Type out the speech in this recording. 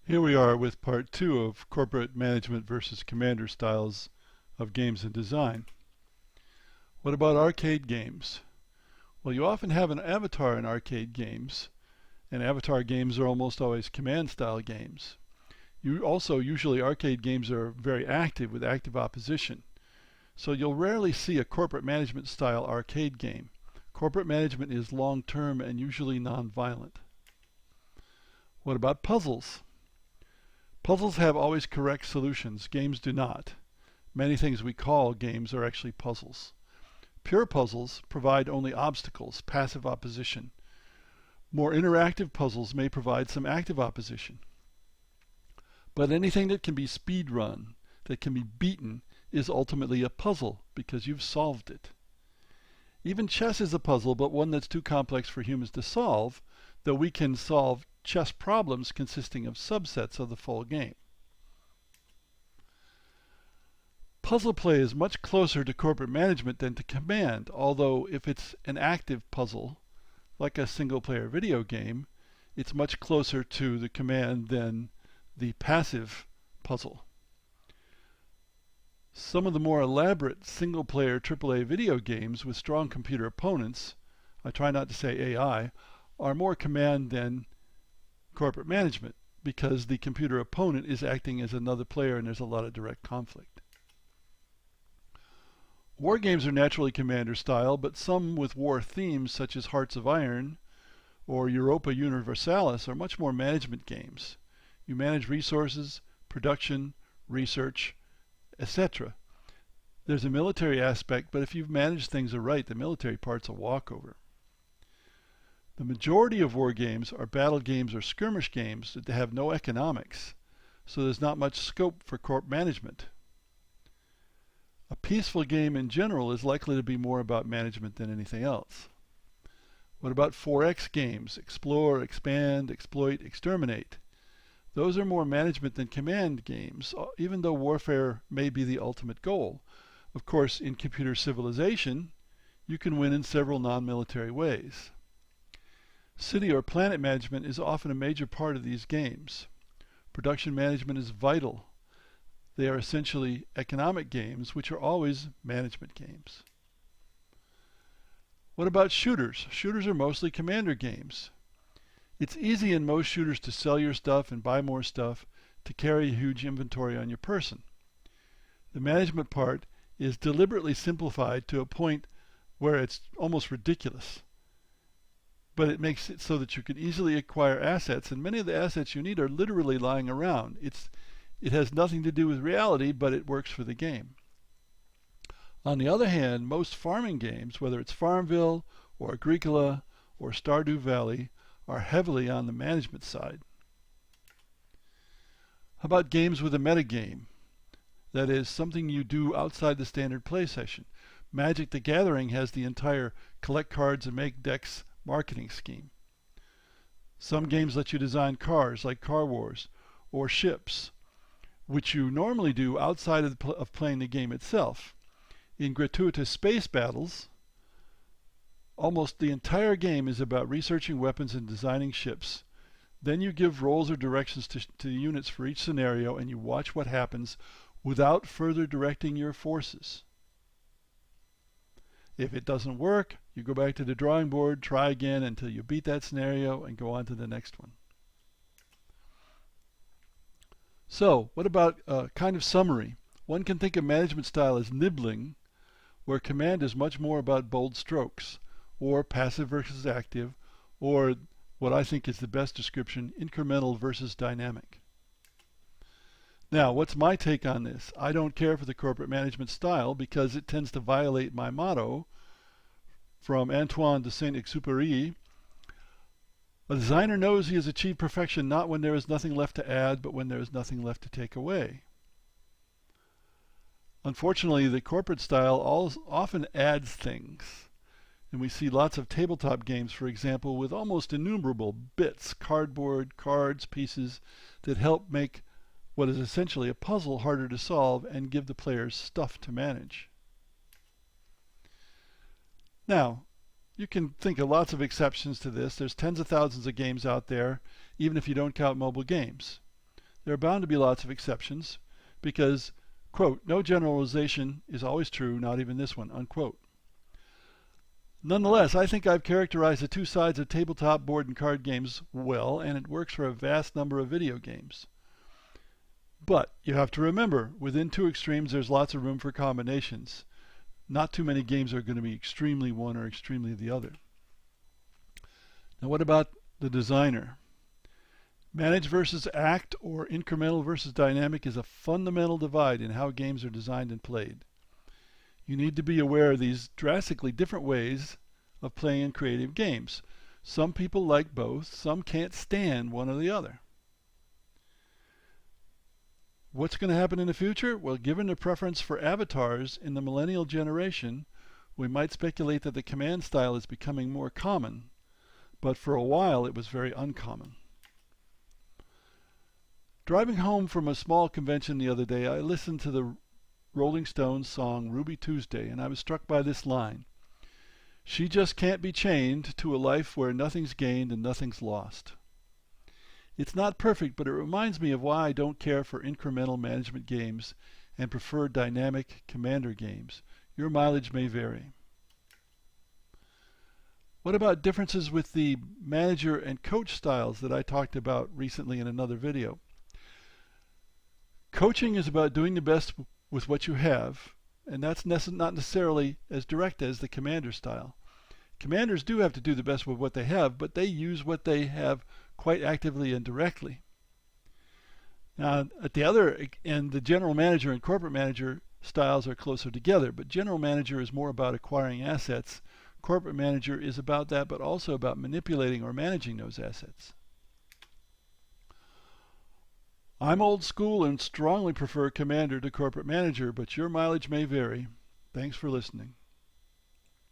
Here we are with part 2 of corporate management versus commander styles of games and design. What about arcade games? Well, you often have an avatar in arcade games, and avatar games are almost always command style games. Usually arcade games are very active with active opposition. So you'll rarely see a corporate management style arcade game. Corporate management is long-term and usually non-violent. What about puzzles? Puzzles have always correct solutions. Games do not. Many things we call games are actually puzzles. Pure puzzles provide only obstacles, passive opposition. More interactive puzzles may provide some active opposition. But anything that can be speed run, that can be beaten, is ultimately a puzzle because you've solved it. Even chess is a puzzle, but one that's too complex for humans to solve, though we can solve chess problems consisting of subsets of the full game. Puzzle play is much closer to corporate management than to command, although if it's an active puzzle, like a single-player video game, it's much closer to the command than the passive puzzle. Some of the more elaborate single-player AAA video games with strong computer opponents, I try not to say AI, are more command than corporate management because the computer opponent is acting as another player and there's a lot of direct conflict. War games are naturally commander style, but some with war themes such as Hearts of Iron or Europa Universalis are much more management games. You manage resources, production, research, etc. There's a military aspect, but if you've managed things right, the military part's a walkover. The majority of war games are battle games or skirmish games that have no economics, so there's not much scope for corp management. A peaceful game in general is likely to be more about management than anything else. What about 4X games? Explore, expand, exploit, exterminate. Those are more management than command games, even though warfare may be the ultimate goal. Of course, in computer civilization, you can win in several non-military ways. City or planet management is often a major part of these games. Production management is vital. They are essentially economic games, which are always management games. What about shooters? Shooters are mostly commander games. It's easy in most shooters to sell your stuff and buy more stuff to carry a huge inventory on your person. The management part is deliberately simplified to a point where it's almost ridiculous. But it makes it so that you can easily acquire assets, and many of the assets you need are literally lying around. It has nothing to do with reality, but it works for the game. On the other hand, most farming games, whether it's Farmville or Agricola or Stardew Valley, are heavily on the management side. How about games with a metagame? That is, something you do outside the standard play session. Magic the Gathering has the entire collect cards and make decks marketing scheme. Some games let you design cars, like Car Wars, or ships, which you normally do outside of playing the game itself. In gratuitous space battles, almost the entire game is about researching weapons and designing ships. Then you give roles or directions to the units for each scenario, and you watch what happens without further directing your forces. If it doesn't work, you go back to the drawing board, try again until you beat that scenario, and go on to the next one. So, what about a kind of summary? One can think of management style as nibbling, where command is much more about bold strokes, or passive versus active, or what I think is the best description, incremental versus dynamic. Now, what's my take on this? I don't care for the corporate management style because it tends to violate my motto from Antoine de Saint-Exupéry. A designer knows he has achieved perfection not when there is nothing left to add, but when there is nothing left to take away. Unfortunately, the corporate style often adds things. And we see lots of tabletop games, for example, with almost innumerable bits, cardboard, cards, pieces that help make what is essentially a puzzle harder to solve and give the players stuff to manage. Now, you can think of lots of exceptions to this. There's tens of thousands of games out there, even if you don't count mobile games. there are bound to be lots of exceptions because, quote, no generalization is always true, not even this one, unquote. Nonetheless, I think I've characterized the two sides of tabletop board and card games well, and it works for a vast number of video games. But you have to remember, within two extremes there's lots of room for combinations. Not too many games are going to be extremely one or extremely the other. Now what about the designer? Manage versus act or incremental versus dynamic is a fundamental divide in how games are designed and played. You need to be aware of these drastically different ways of playing creative games. Some people like both, some can't stand one or the other. What's going to happen in the future? Well, given the preference for avatars in the millennial generation, we might speculate that the command style is becoming more common, but for a while it was very uncommon. Driving home from a small convention the other day, I listened to the Rolling Stones song Ruby Tuesday, and I was struck by this line. She just can't be chained to a life where nothing's gained and nothing's lost. It's not perfect, but it reminds me of why I don't care for incremental management games and prefer dynamic commander games. Your mileage may vary. What about differences with the manager and coach styles that I talked about recently in another video? Coaching is about doing the best with what you have, and that's not necessarily as direct as the commander style. Commanders do have to do the best with what they have, but they use what they have quite actively and directly. Now, at the other end, the general manager and corporate manager styles are closer together, but general manager is more about acquiring assets. Corporate manager is about that, but also about manipulating or managing those assets. I'm old school and strongly prefer commander to corporate manager, but your mileage may vary. Thanks for listening.